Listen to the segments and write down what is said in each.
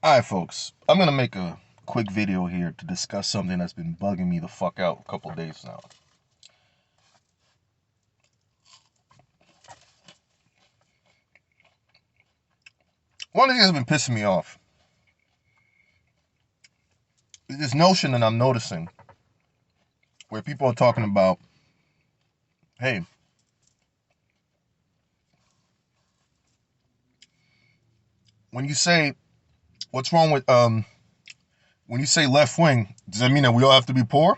Alright, folks, I'm going to make a quick video here to discuss something that's been bugging me the fuck out a couple days now. One of the things that's been pissing me off is this notion that I'm noticing where people are talking about, hey, when you say, what's wrong with, when you say left wing, does that mean that we all have to be poor?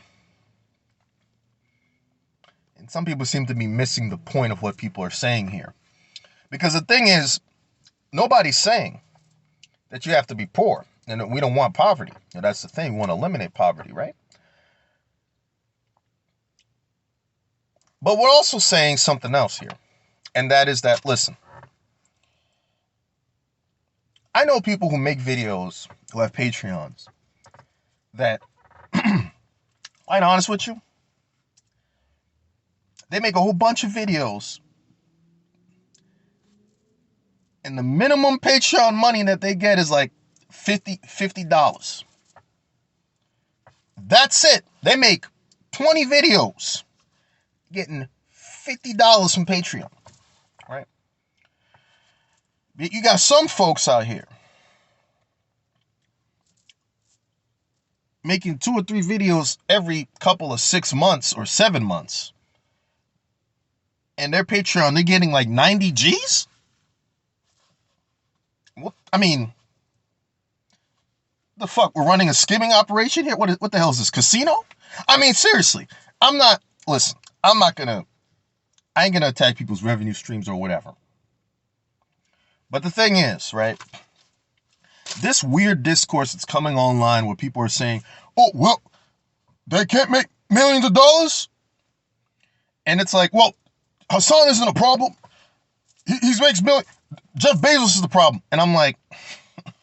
And some people seem to be missing the point of what people are saying here. Because the thing is, nobody's saying that you have to be poor. And we don't want poverty. And that's the thing. We want to eliminate poverty, right? But we're also saying something else here. And that is that, listen, I know people who make videos, who have Patreons, that, quite honest with you, they make a whole bunch of videos, and the minimum Patreon money that they get is like $50. That's it. They make 20 videos, getting $50 from Patreon, right? You got some folks out here making 2 or 3 videos every couple of 6 months or 7 months. And their Patreon, they're getting like 90 G's? What? I mean, the fuck? We're running a skimming operation here? What the hell is this, casino? I mean, seriously. Listen, I ain't gonna attack people's revenue streams or whatever. But the thing is, right? This weird discourse that's coming online where people are saying, oh, well, they can't make millions of dollars? And it's like, well, Hassan isn't a problem. He makes millions. Jeff Bezos is the problem. And I'm like,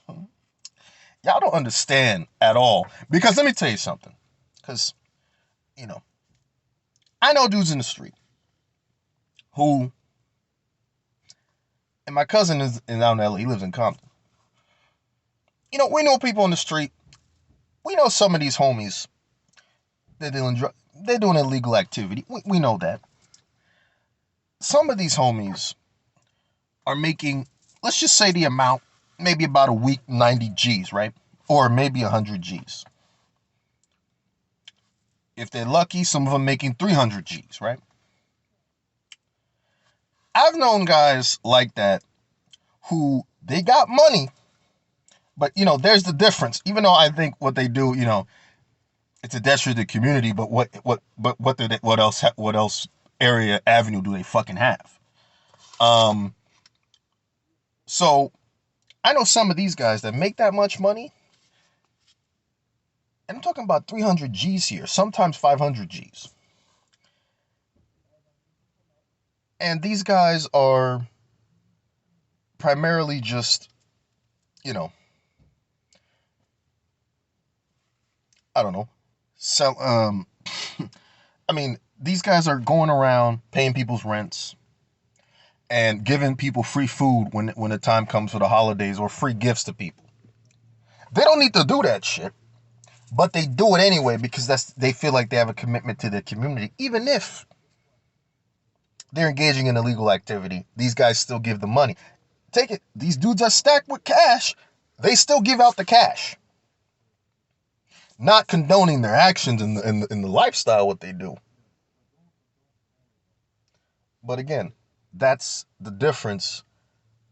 y'all don't understand at all. Because let me tell you something. Because, I know dudes in the street who, and my cousin is down in LA, he lives in Compton. We know people in the street. We know some of these homies, they're doing illegal activity. We know that. Some of these homies are making, let's just say the amount, maybe about a week, 90 G's, right? Or maybe 100 G's. If they're lucky, some of them making 300 G's, right? I've known guys like that who, they got money, but, there's the difference. Even though I think what they do, it's a detriment to the community, but what else area avenue do they fucking have? So I know some of these guys that make that much money, and I'm talking about 300 G's here, sometimes 500 G's. And these guys are primarily just, I don't know, sell, I mean, these guys are going around paying people's rents and giving people free food when the time comes for the holidays, or free gifts to people. They don't need to do that shit, but they do it anyway because they feel like they have a commitment to the community. Even if they're engaging in illegal activity, these guys still give the money. Take it, these dudes are stacked with cash. They still give out the cash. Not condoning their actions in the lifestyle, what they do. But again, that's the difference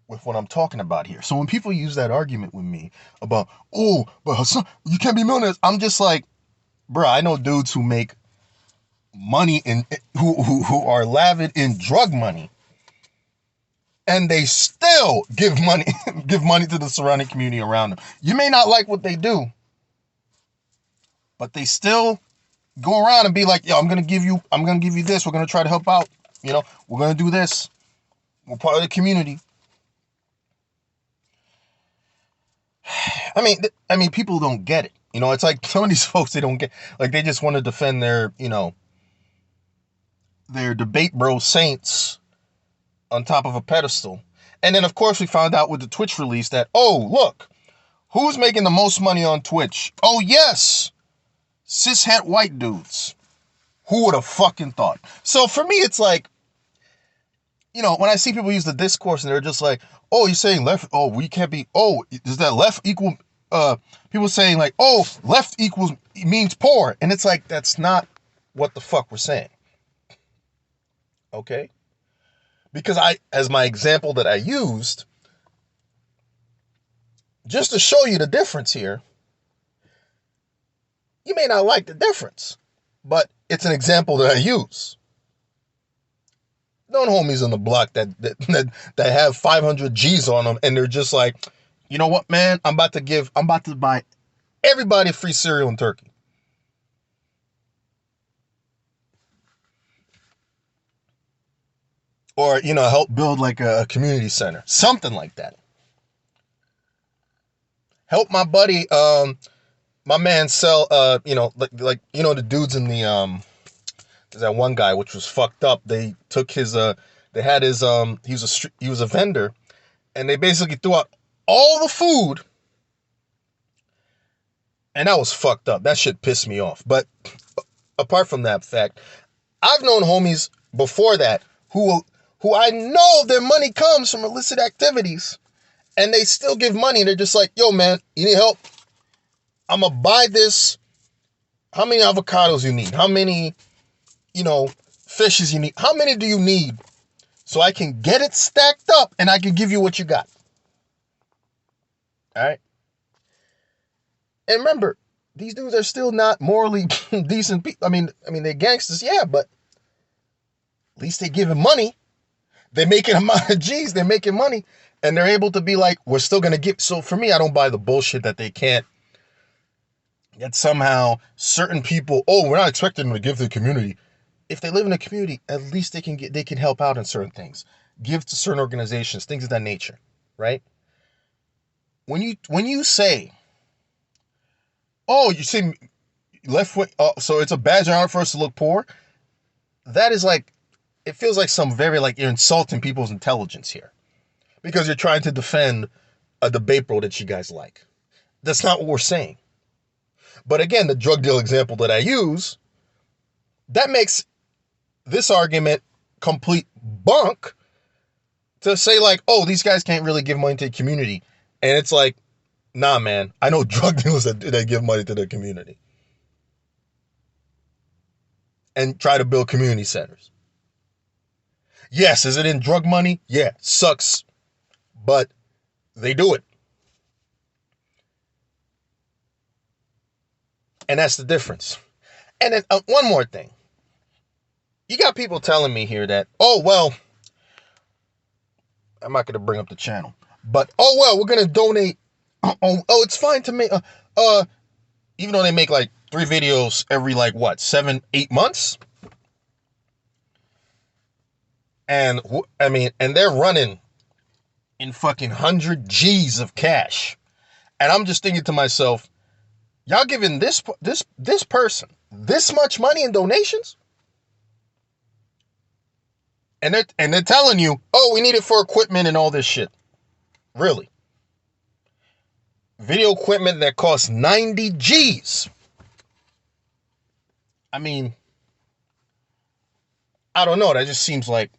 with what I'm talking about here. So when people use that argument with me about, oh, but Hassan, you can't be millionaires, I'm just like, bro, I know dudes who make money in who are lavish in drug money, and they still give money give money to the surrounding community around them. You may not like what they do, but they still go around and be like, yo, I'm gonna give you this. We're gonna try to help out. We're gonna do this. We're part of the community. I mean, people don't get it. It's like some of these folks, they don't get, like, they just want to defend their debate bro saints on top of a pedestal. And then, of course, we found out with the Twitch release that, oh, look, Who's making the most money on Twitch? Oh, yes. Cishet white dudes. Who would have fucking thought? So for me, it's like, when I see people use the discourse and they're just like, oh, you're saying left, oh, we can't be, oh, does that left equal, people saying like, oh, left equals means poor. And it's like, that's not what the fuck we're saying. Okay? Because as my example that I used, just to show you the difference here, you may not like the difference, but it's an example that I use. Known homies on the block that have 500 G's on them, and they're just like, you know what, man? I'm about to buy everybody free cereal and turkey. Or, help build like a community center. Something like that. Help my buddy, my man sell, the dudes in the, there's that one guy which was fucked up. They took his, they had his, he was a vendor, and they basically threw out all the food, and that was fucked up. That shit pissed me off. But apart from that fact, I've known homies before that who I know their money comes from illicit activities, and they still give money. They're just like, yo, man, you need help? I'm going to buy this. How many avocados you need? How many, fishes you need? How many do you need? So I can get it stacked up and I can give you what you got. All right. And remember, these dudes are still not morally decent people. I mean, they're gangsters, yeah, but at least they giving money. They're making amount of G's. They're making money. And they're able to be like, we're still going to give. So for me, I don't buy the bullshit that they can't. That somehow certain people, we're not expecting them to give to the community. If they live in a community, at least they can help out in certain things. Give to certain organizations, things of that nature, right? When you say, you see left wing, so it's a badge of honor for us to look poor, that is like, it feels like some very, like, you're insulting people's intelligence here. Because you're trying to defend a debate bro that you guys like. That's not what we're saying. But again, the drug deal example that I use, that makes this argument complete bunk to say like, these guys can't really give money to the community. And it's like, nah, man, I know drug dealers that give money to the community and try to build community centers. Yes, is it in drug money? Yeah, sucks, but they do it. And that's the difference. And then one more thing. You got people telling me here that, I'm not going to bring up the channel, but, we're going to donate. It's fine to make, even though they make like 3 videos every 7-8 months. And and they're running in fucking 100 G's of cash. And I'm just thinking to myself, y'all giving this person this much money in donations? And they're telling you, we need it for equipment and all this shit. Really? Video equipment that costs 90 G's. I don't know. That just seems like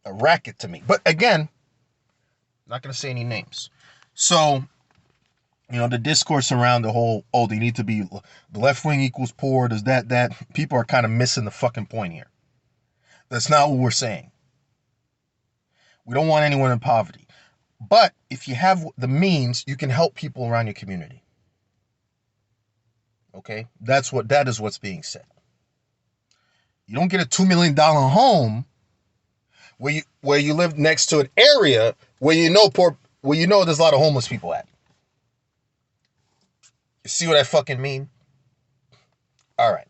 a racket to me. But again, not going to say any names. So, the discourse around the whole, they need to be, the left wing equals poor, does that, people are kind of missing the fucking point here. That's not what we're saying. We don't want anyone in poverty. But if you have the means, you can help people around your community. Okay? That is what's being said. You don't get a $2 million home where you live next to an area where there's a lot of homeless people at. You see what I fucking mean? All right.